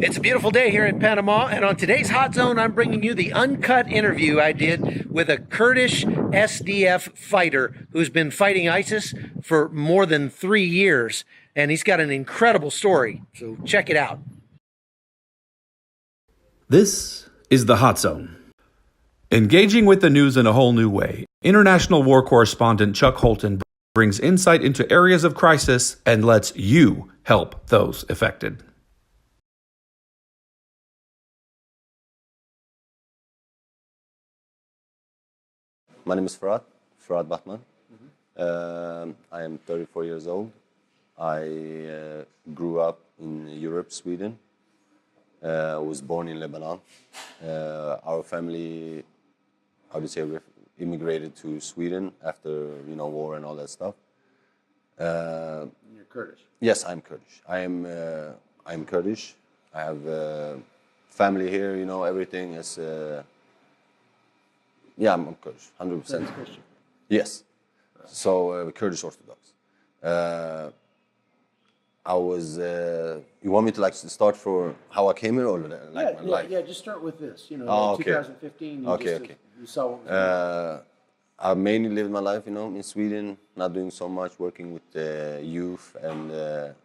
It's a beautiful day here in Panama, and on today's Hot Zone, I'm bringing you the uncut interview I did with a Kurdish SDF fighter who's been fighting ISIS for more than 3 years, and he's got an incredible story, so check it out. This is the Hot Zone. Engaging with the news in a whole new way, international war correspondent Chuck Holton brings insight into areas of crisis and lets you help those affected. My name is Farad Batman. I am 34 years old. I grew up in Europe, Sweden. Was born in Lebanon. Our family, immigrated to Sweden after war and all that stuff. You're Kurdish? Yes, I'm Kurdish. I'm Kurdish. I have family here. Everything is. I'm Kurdish, 100%. Christian? Yes. So Kurdish Orthodox. I was. You want me to start for how I came here or my life? Yeah. Just start with this. Okay. 2015. You saw what was I mainly lived my life, in Sweden, not doing so much, working with the youth and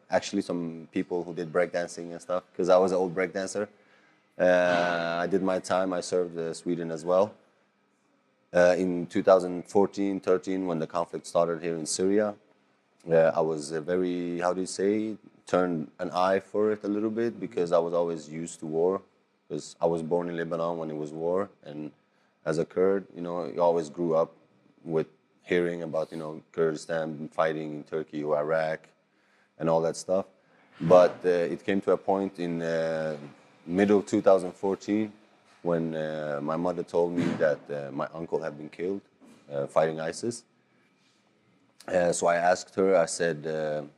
actually some people who did breakdancing and stuff, because I was an old breakdancer. I did my time. I served Sweden as well. In 2014, 13, when the conflict started here in Syria, I was very, turned an eye for it a little bit, because I was always used to war, because I was born in Lebanon when it was war, and as a Kurd, you always grew up with hearing about, Kurdistan fighting in Turkey or Iraq and all that stuff. But it came to a point in middle 2014 when my mother told me that my uncle had been killed fighting ISIS. So I asked her, I said, do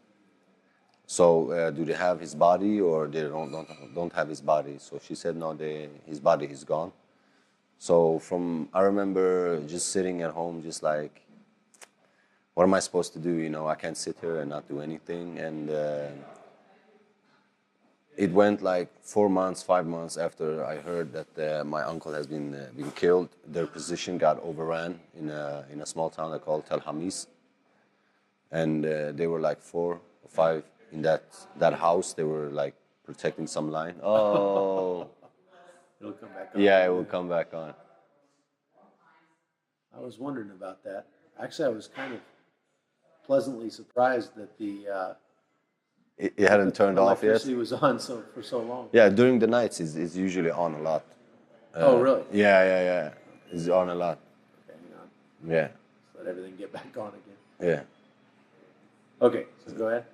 they have his body or they don't have his body? So she said, no, his body is gone. So I remember just sitting at home, just like, what am I supposed to do? I can't sit here and not do anything. And it went like 4 months, 5 months after I heard that my uncle has been killed. Their position got overran in a small town called Tel Hamis. And they were like 4 or 5 in that house. They were like protecting some line. Oh. It'll come back on. Yeah, it will come back on. I was wondering about that. Actually, I was kind of pleasantly surprised that It hadn't turned off yet. Electricity was on for so long. Yeah, during the nights it's usually on a lot. Oh, really? Yeah. It's on a lot. Okay, hang on. Yeah. Let everything get back on again. Yeah. Okay, so go ahead.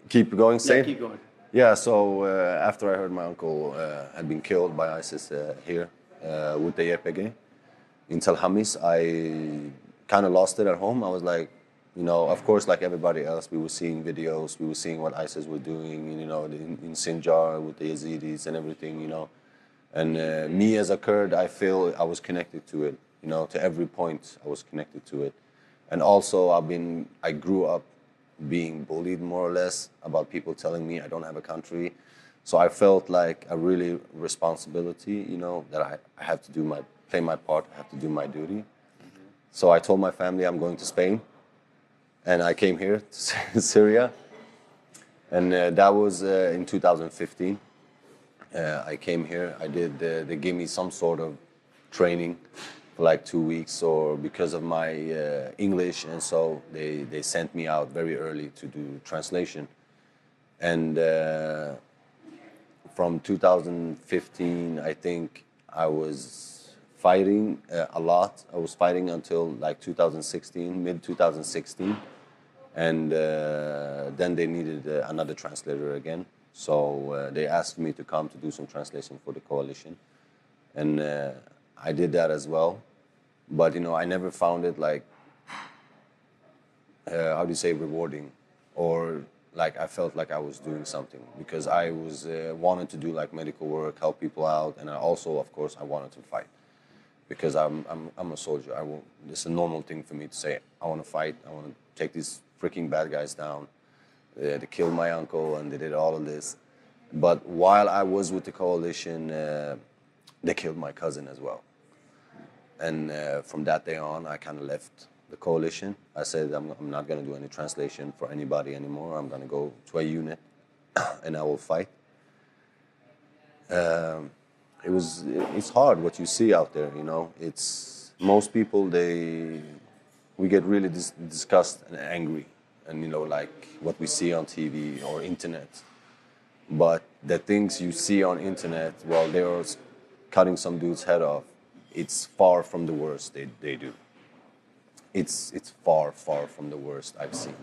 Keep going, Yeah, keep going. Yeah, so after I heard my uncle had been killed by ISIS here with the YPG in Tel Hamis, I kind of lost it at home. I was like, of course, like everybody else, we were seeing videos, we were seeing what ISIS were doing, in Sinjar with the Yazidis and everything, And me as a Kurd, I feel I was connected to it, to every point I was connected to it. And also I grew up being bullied more or less about people telling me I don't have a country. So I felt like a really responsibility, that I have to play my part, I have to do my duty. Mm-hmm. So I told my family I'm going to Spain, and I came here to Syria. And that was in 2015. I came here, they gave me some sort of training for like 2 weeks, or because of my English, and so they sent me out very early to do translation. And from 2015, I think I was fighting a lot. I was fighting until like 2016, mid 2016, and then they needed another translator again. So they asked me to come to do some translation for the coalition, and I did that as well. But I never found it like rewarding, or like I felt like I was doing something, because I was wanted to do like medical work, help people out, and I also, of course, I wanted to fight, because I'm a soldier. It's a normal thing for me to say, I want to fight, I want to take these freaking bad guys down. They killed my uncle and they did all of this. But while I was with the coalition, they killed my cousin as well. And from that day on, I kind of left the coalition. I said, I'm not going to do any translation for anybody anymore. I'm going to go to a unit and I will fight. It's hard what you see out there, you know. It's most people, we get really disgusted and angry, and you know, like what we see on TV or internet. But the things you see on internet while they're cutting some dude's head off, it's far from the worst they do. It's far from the worst I've seen.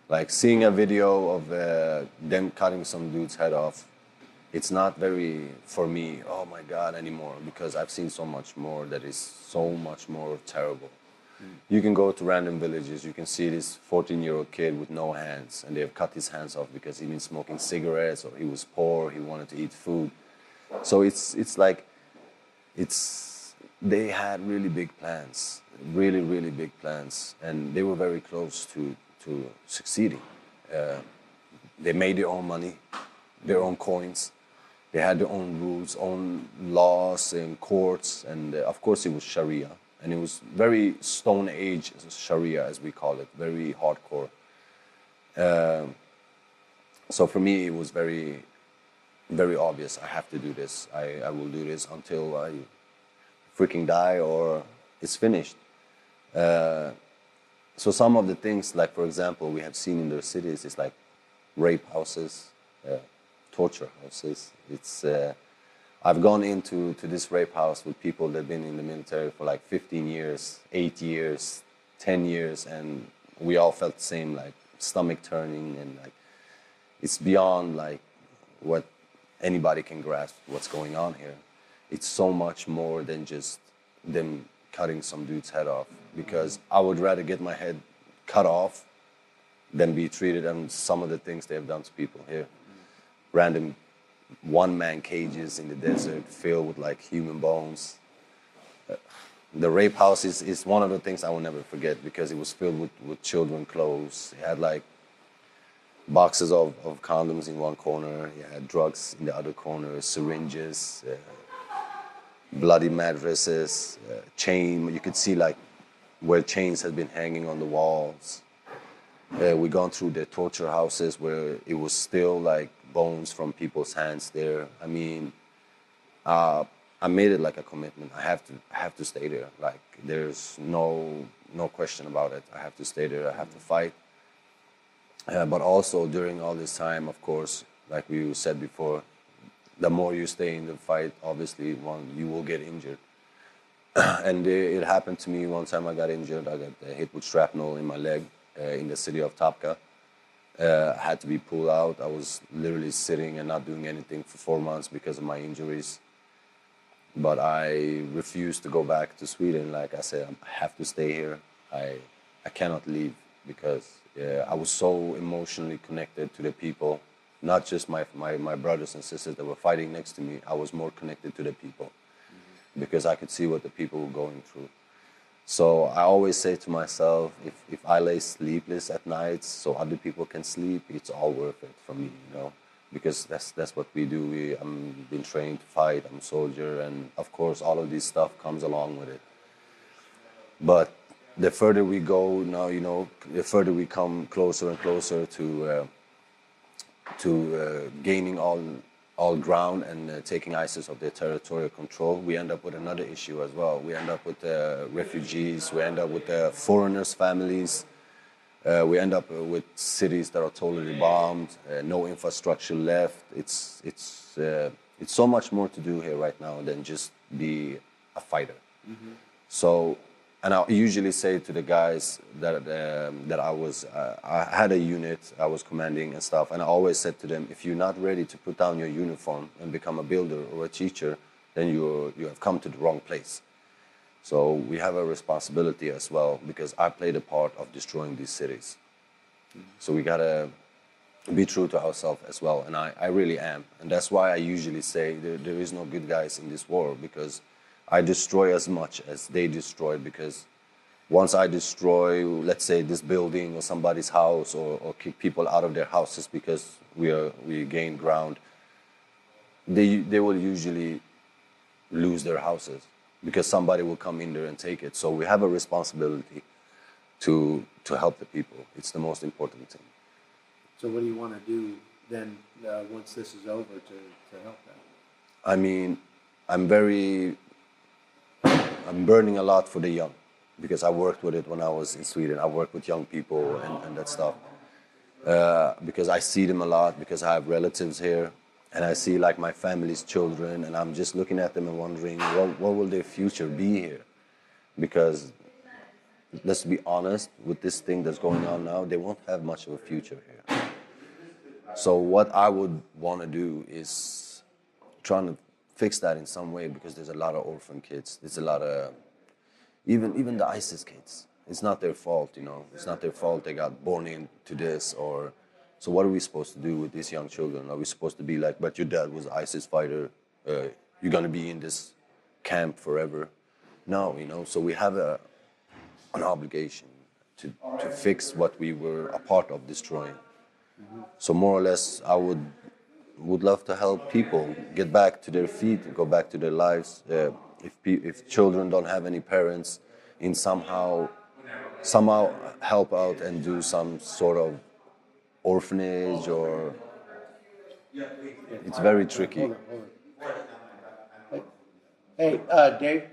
Like seeing a video of them cutting some dude's head off, it's not very, for me, oh my God, anymore, because I've seen so much more that is so much more terrible. You can go to random villages, you can see this 14-year-old kid with no hands, and they've cut his hands off because he'd been smoking cigarettes, or he was poor, he wanted to eat food. So it's like, they had really big plans, really big plans, and they were very close to succeeding. They made their own money, their own coins. They had their own rules, own laws and courts, and of course it was Sharia. And it was very Stone Age Sharia, as we call it, very hardcore. So for me, it was very, very obvious. I have to do this. I will do this until I freaking die or it's finished. So some of the things, like for example, we have seen in their cities, is like rape houses, torture houses. It's I've gone into this rape house with people that've been in the military for like 15 years, 8 years, 10 years, and we all felt the same, like stomach turning, and like it's beyond like what anybody can grasp what's going on here. It's so much more than just them cutting some dude's head off, because I would rather get my head cut off than be treated on some of the things they have done to people here. Random one-man cages in the desert filled with like human bones. The rape house is one of the things I will never forget, because it was filled with children clothes. It had like boxes of condoms in one corner. You had drugs in the other corner, syringes, bloody mattresses, chain. You could see like where chains had been hanging on the walls. We gone through the torture houses where it was still like bones from people's hands there. I mean, I made it like a commitment. I have to stay there. Like there's no question about it. I have to stay there. I have to fight. But also during all this time, of course, like we said before, the more you stay in the fight, obviously, you will get injured. And it happened to me one time. I got injured. I got hit with shrapnel in my leg in the city of Tapka. I had to be pulled out. I was literally sitting and not doing anything for 4 months because of my injuries. But I refused to go back to Sweden. Like I said, I have to stay here. I cannot leave, because I was so emotionally connected to the people. Not just my brothers and sisters that were fighting next to me. I was more connected to the people, because I could see what the people were going through. So I always say to myself, if I lay sleepless at nights so other people can sleep, it's all worth it for me, you know, because that's what we do. I'm been trained to fight. I'm a soldier, and of course all of this stuff comes along with it. But the further we go now, you know, the further we come closer and closer to gaining all ground and taking ISIS off their territorial control, we end up with another issue as well. We end up with refugees, we end up with foreigners' families, we end up with cities that are totally bombed, no infrastructure left. It's so much more to do here right now than just be a fighter. Mm-hmm. So, and I usually say to the guys that I had a unit I was commanding and stuff, and I always said to them, if you're not ready to put down your uniform and become a builder or a teacher, then you have come to the wrong place. So we have a responsibility as well, because I played a part of destroying these cities. So we gotta be true to ourselves as well, and I really am. And that's why I usually say there is no good guys in this war, because I destroy as much as they destroy, because once I destroy, let's say, this building or somebody's house, or kick people out of their houses because we gain ground, they will usually lose their houses because somebody will come in there and take it. So we have a responsibility to help the people. It's the most important thing. So what do you want to do then once this is over to help that? I mean, I'm burning a lot for the young because I worked with it when I was in Sweden. I worked with young people and that stuff because I see them a lot because I have relatives here and I see like my family's children and I'm just looking at them and wondering what will their future be here? Because let's be honest, with this thing that's going on now, they won't have much of a future here. So what I would want to do is trying to fix that in some way because there's a lot of orphan kids. There's a lot of, even the ISIS kids. It's not their fault, you know. It's not their fault they got born into this or... So what are we supposed to do with these young children? Are we supposed to be like, but your dad was an ISIS fighter. You're going to be in this camp forever. No, you know, so we have an obligation to fix what we were a part of destroying. So more or less, I would love to help people get back to their feet and go back to their lives. If children don't have any parents, in somehow help out and do some sort of orphanage or... It's very tricky. Hold on. Hey, Dave,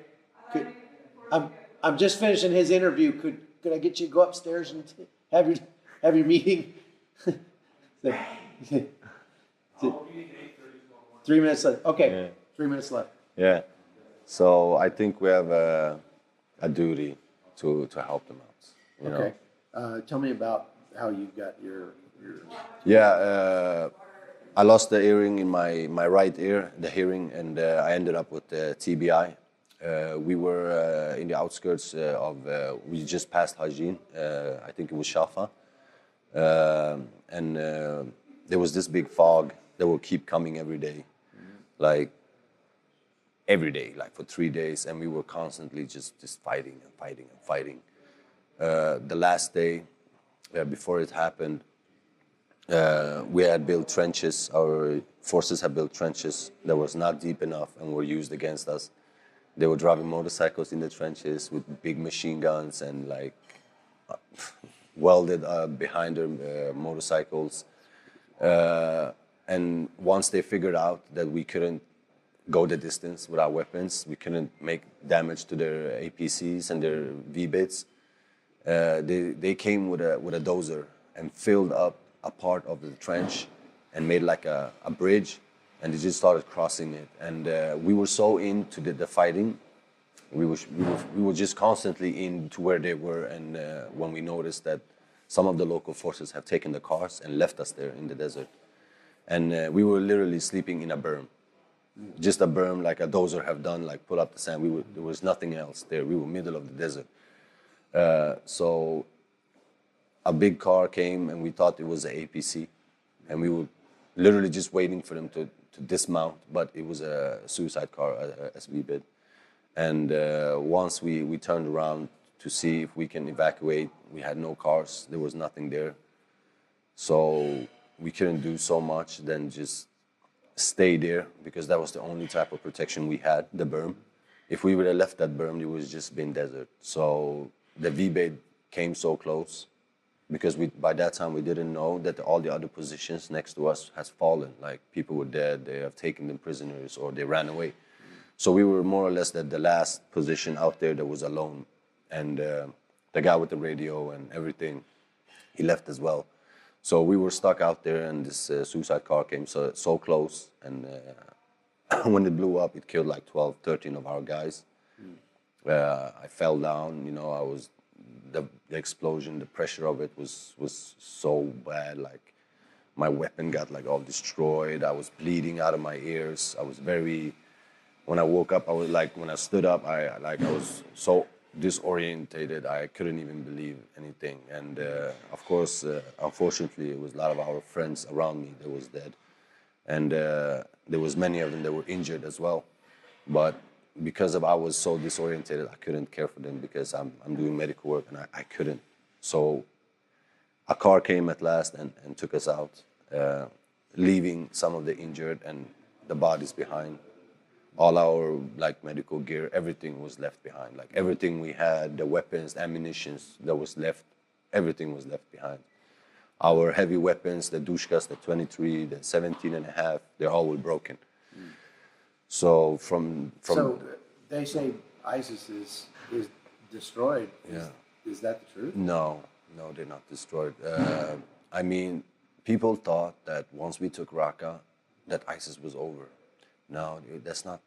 I'm just finishing his interview. Could I get you to go upstairs and have your meeting? 3 minutes left. Okay, yeah. 3 minutes left. Yeah. So I think we have a duty to help them out. You know? Tell me about how you got your... Yeah, I lost the earring in my right ear, the hearing, and I ended up with TBI. We were in the outskirts we just passed Hajin, I think it was Shafa. And there was this big fog that will keep coming every day, like every day, like for 3 days, and we were constantly just fighting and fighting and fighting. The last day, before it happened, we had built trenches. Our forces had built trenches that was not deep enough and were used against us. They were driving motorcycles in the trenches with big machine guns and like welded behind their motorcycles. And once they figured out that we couldn't go the distance with our weapons, we couldn't make damage to their APCs and their V-bits, they came with a dozer and filled up a part of the trench and made like a bridge, and they just started crossing it. And we were so into the fighting, we were just constantly into where they were. And when we noticed that some of the local forces have taken the cars and left us there in the desert, and we were literally sleeping in a berm, just a berm like a dozer have done, like pull up the sand. There was nothing else there. We were middle of the desert. So a big car came and we thought it was an APC, and we were literally just waiting for them to dismount, but it was a suicide car, a SV bid. And once we turned around to see if we can evacuate, we had no cars, there was nothing there. So we couldn't do so much than just stay there, because that was the only type of protection we had, the berm. If we would have left that berm, it would just been desert. So the V-bait came so close, because by that time we didn't know that all the other positions next to us has fallen. Like people were dead, they have taken them prisoners, or they ran away. So we were more or less at the last position out there that was alone. And the guy with the radio and everything, he left as well. So we were stuck out there, and this suicide car came so close. And when it blew up, it killed like 12, 13 of our guys. I fell down, the explosion, the pressure of it was so bad. Like my weapon got like all destroyed. I was bleeding out of my ears. When I woke up, I was like, when I stood up, I was so disorientated. I couldn't even believe anything. And of course, unfortunately, it was a lot of our friends around me that was dead. And there was many of them that were injured as well. But because I was so disorientated, I couldn't care for them, because I'm doing medical work, and I couldn't. So a car came at last and took us out, leaving some of the injured, and the bodies behind. All our like medical gear, everything was left behind. Like everything we had, the weapons, ammunitions that was left, everything was left behind. Our heavy weapons, the dushkas, the 23, the 17 and a half, they all were broken. So So they say ISIS is destroyed. Yeah. Is that the truth? No, they're not destroyed. I mean, people thought that once we took Raqqa, that ISIS was over. No, that's not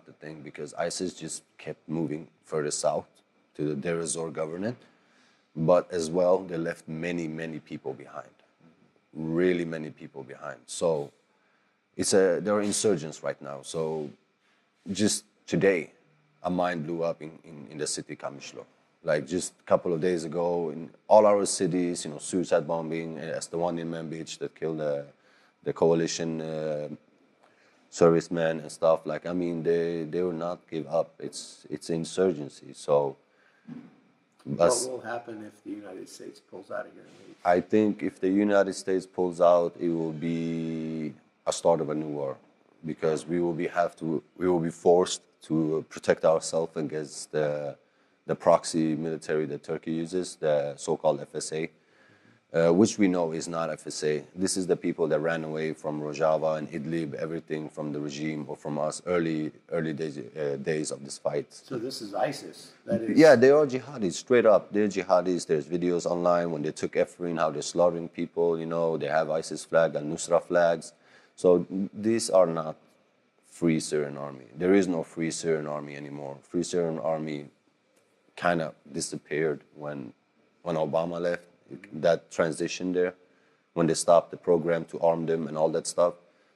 the thing, because ISIS just kept moving further south to the Deir ez-Zor governorate, but as well they left many people behind, really many people behind. So there are insurgents right now. So just today, a mine blew up in the city Kamishlo. Like just a couple of days ago, in all our cities, suicide bombing. As the one in Manbij that killed the coalition servicemen and stuff. Like, I mean, they will not give up. It's insurgency. So, What will happen if the United States pulls out of here and leaves? I think if the United States pulls out, it will be a start of a new war, because we will be forced to protect ourselves against the proxy military that Turkey uses, the so-called FSA, which we know is not FSA. This is the people that ran away from Rojava and Idlib, everything from the regime or from us early days of this fight. So this is ISIS. That is. Yeah, they are jihadis, straight up. They're jihadis. There's videos online when they took Afrin, how they're slaughtering people. They have ISIS flag and Nusra flags. So these are not Free Syrian Army. There is no Free Syrian Army anymore. Free Syrian Army kind of disappeared when Obama left. That transition there, when they stopped the program to arm them and all that stuff,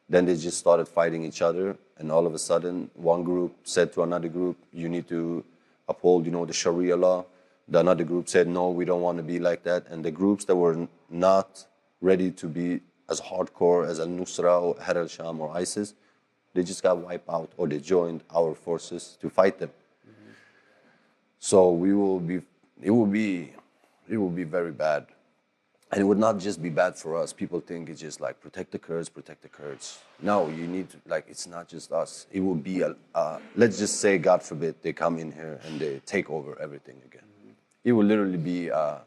then they just started fighting each other. And all of a sudden, one group said to another group, you need to uphold, the Sharia law. The another group said, no, we don't want to be like that. And the groups that were not ready to be as hardcore as Al-Nusra or Har al-Sham or ISIS, they just got wiped out, or they joined our forces to fight them. Mm-hmm. So it will be very bad. And it would not just be bad for us. People think it's just like, protect the Kurds. No, you need to, it's not just us. It will be, let's just say, God forbid, they come in here and they take over everything again. Mm-hmm. It will literally be a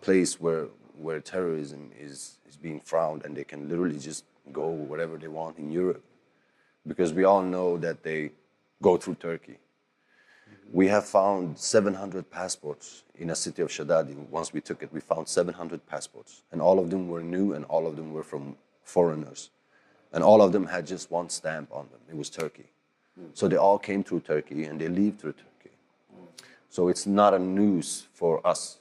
place where terrorism is being frowned, and they can literally just go wherever they want in Europe. Because we all know that they go through Turkey. We have found 700 passports in a city of Shadadi. Once we took it, we found 700 passports. And all of them were new, and all of them were from foreigners. And all of them had just one stamp on them. It was Turkey. So they all came through Turkey, and they leave through Turkey. So it's not a news for us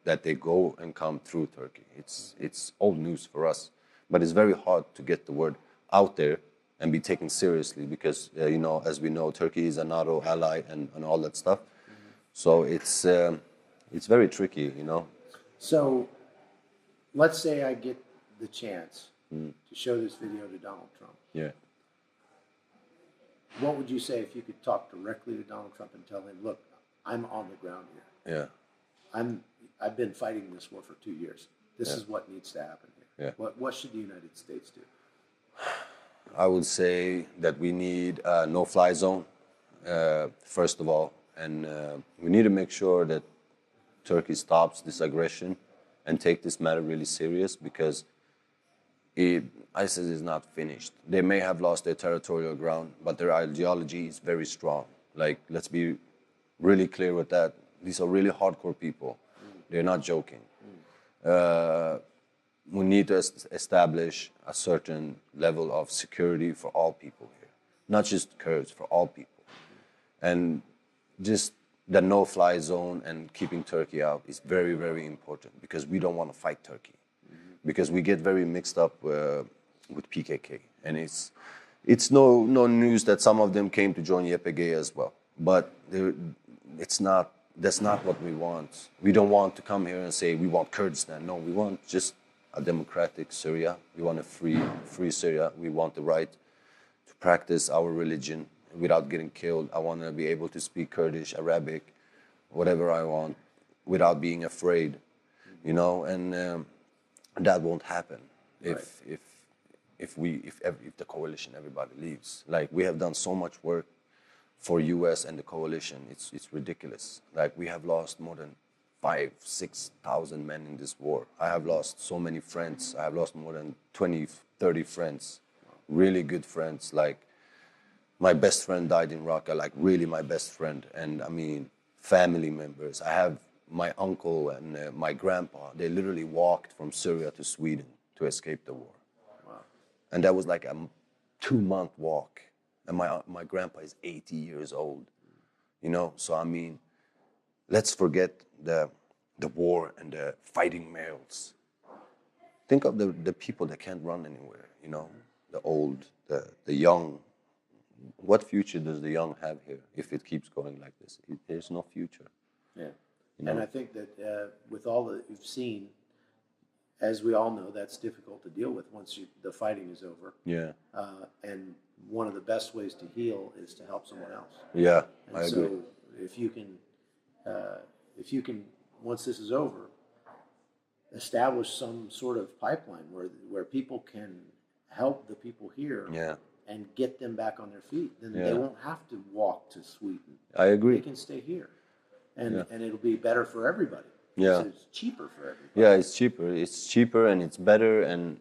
that they go and come through Turkey. It's old news for us. But it's very hard to get the word out there and be taken seriously, because, as we know, Turkey is a NATO ally and all that stuff. Mm-hmm. So it's very tricky, So let's say I get the chance to show this video to Donald Trump. Yeah. What would you say if you could talk directly to Donald Trump and tell him, look, I'm on the ground here. Yeah. I've been fighting this war for 2 years. This is what needs to happen here. Yeah. What should the United States do? I would say that we need a no-fly zone, first of all. And we need to make sure that Turkey stops this aggression and take this matter really serious, because ISIS is not finished. They may have lost their territorial ground, but their ideology is very strong. Let's be really clear with that. These are really hardcore people. They're not joking. We need to establish a certain level of security for all people here, not just Kurds, for all people. And just the no-fly zone and keeping Turkey out is very, very important, because we don't want to fight Turkey. Because we get very mixed up with PKK. And it's no news that some of them came to join YPG as well. But that's not what we want. We don't want to come here and say we want Kurdistan. No, we want just a democratic Syria. We want a free Syria. We want the right to practice our religion without getting killed. I want to be able to speak Kurdish, Arabic, whatever I want, without being afraid, and that won't happen if if the coalition, everybody leaves. Like, we have done so much work for U.S. and the coalition. It's ridiculous. Like, we have lost more than 5,000-6,000 men in this war. I have lost so many friends. I have lost more than 20-30 friends, really good friends. Like, my best friend died in Raqqa, like really my best friend. And I mean, family members. I have my uncle and my grandpa. They literally walked from Syria to Sweden to escape the war. Wow. And that was like a 2-month walk. And my grandpa is 80 years old, you know? So I mean, let's forget the war and the fighting males. Think of the people that can't run anywhere, you know? The old, the young. What future does the young have here if it keeps going like this? There's no future. Yeah. You know? And I think that with all that you've seen, as we all know, that's difficult to deal with once the fighting is over. Yeah. And one of the best ways to heal is to help someone else. Yeah, And I agree. so if you can, once this is over, establish some sort of pipeline where people can help the people here. Yeah. And get them back on their feet, then Yeah. they won't have to walk to Sweden. I agree. They can stay here, and it'll be better for everybody. Yeah. So it's cheaper for everybody. Yeah, it's cheaper. It's cheaper and it's better, and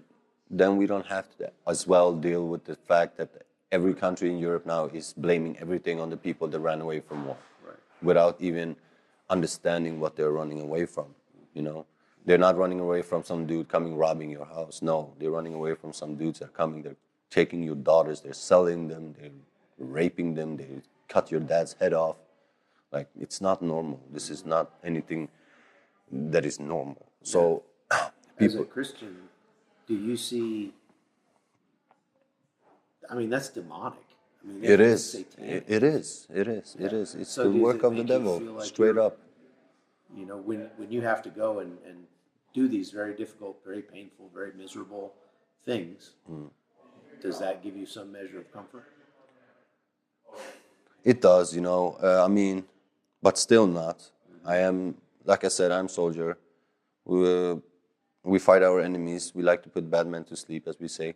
then we don't have to as well deal with the fact that every country in Europe now is blaming everything on the people that ran away from war, Right. without even understanding what they're running away from. You know, they're not running away from some dude coming robbing your house. No, they're running away from some dudes that are coming. They're taking your daughters. They're selling them. They're raping them. They cut your dad's head off. Like, it's not normal. This is not anything that is normal. So, As a Christian, do you see? I mean, that's demonic. I mean, it that's is. satanic. It is. It is. It is. It's So the does work it of the make you devil, feel like straight you're- up. You know, when you have to go and do these very difficult, very painful, very miserable things, does that give you some measure of comfort? It does, you know. I mean, but still not. I am, like I said, I'm soldier. We fight our enemies. We like to put bad men to sleep, as we say.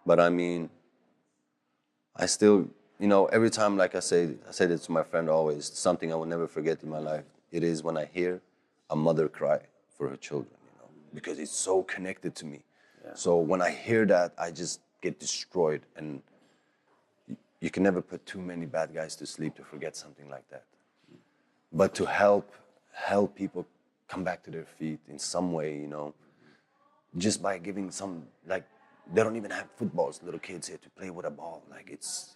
But I mean, I still, you know, every time, like I say this to my friend always, something I will never forget in my life. It is when I hear a mother cry for her children, you know, because it's so connected to me. Yeah. So when I hear that, I just get destroyed. And you can never put too many bad guys to sleep to forget something like that. But to help people come back to their feet in some way, you know, just by giving some, like, they don't even have footballs, little kids here, to play with a ball. Like, it's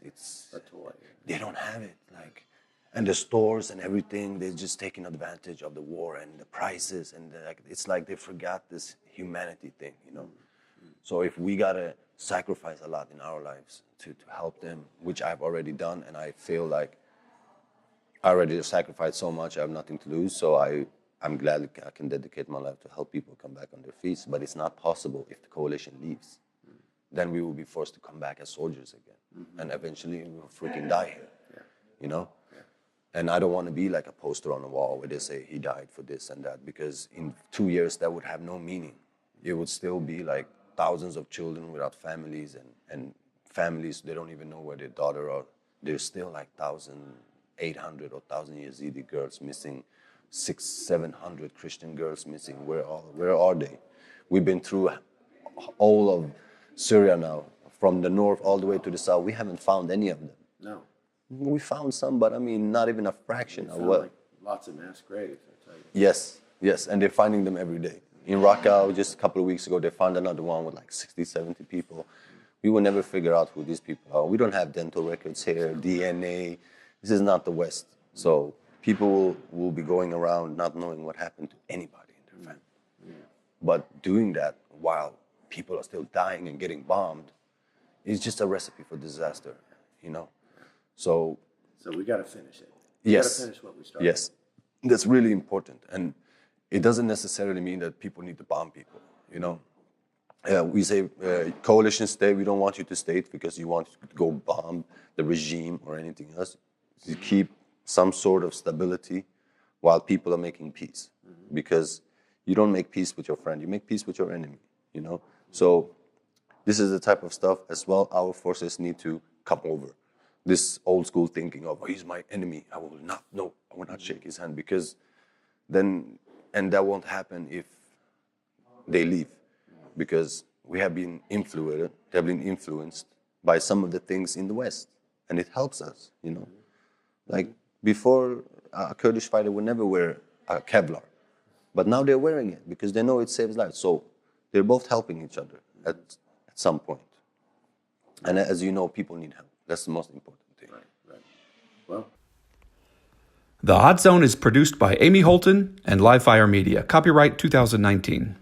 A toy. they don't have it. Like, and the stores and everything, they're just taking advantage of the war and the prices, and it's like they forgot this humanity thing, you know. So if we gotta sacrifice a lot in our lives to help them, which I've already done, and I feel like I already sacrificed so much, I have nothing to lose. So I'm glad I can dedicate my life to help people come back on their feet. But it's not possible if the coalition leaves. Then we will be forced to come back as soldiers again, and eventually we will freaking die here, you know. And I don't want to be like a poster on the wall where they say he died for this and that, because in 2 years that would have no meaning. It would still be like thousands of children without families, and families, they don't even know where their daughter are. There's still like 1,800 or 1,000 Yazidi girls missing, 600-700 Christian girls missing. Where are they? We've been through all of Syria now, from the north all the way to the south. We haven't found any of them. No. We found some, but I mean, not even a fraction of Found, what. like, lots of mass graves, I tell you. Yes, and they're finding them every day. In Raqqa, just a couple of weeks ago, they found another one with like 60, 70 people. We will never figure out who these people are. We don't have dental records here, DNA. This is not the West. So people will be going around not knowing what happened to anybody in their family. But doing that while people are still dying and getting bombed is just a recipe for disaster, you know? So we got to finish it. yes, We got to finish what we started. yes, that's really important. And it doesn't necessarily mean that people need to bomb people, you know? We say coalition state, we don't want you to state because you want to go bomb the regime or anything else. You keep some sort of stability while people are making peace. Because you don't make peace with your friend, you make peace with your enemy, you know? So This is the type of stuff as well our forces need to come over. This old school thinking of, oh, he's my enemy, I will not shake his hand, because then, and that won't happen if they leave, because we have been influenced by some of the things in the West, and it helps us, you know. Like before, a Kurdish fighter would never wear a Kevlar, but now they're wearing it because they know it saves lives. So they're both helping each other at some point. And as you know, people need help. That's the most important thing. Right. Well, The Hot Zone is produced by Amy Holton and Livefire Media. Copyright 2019.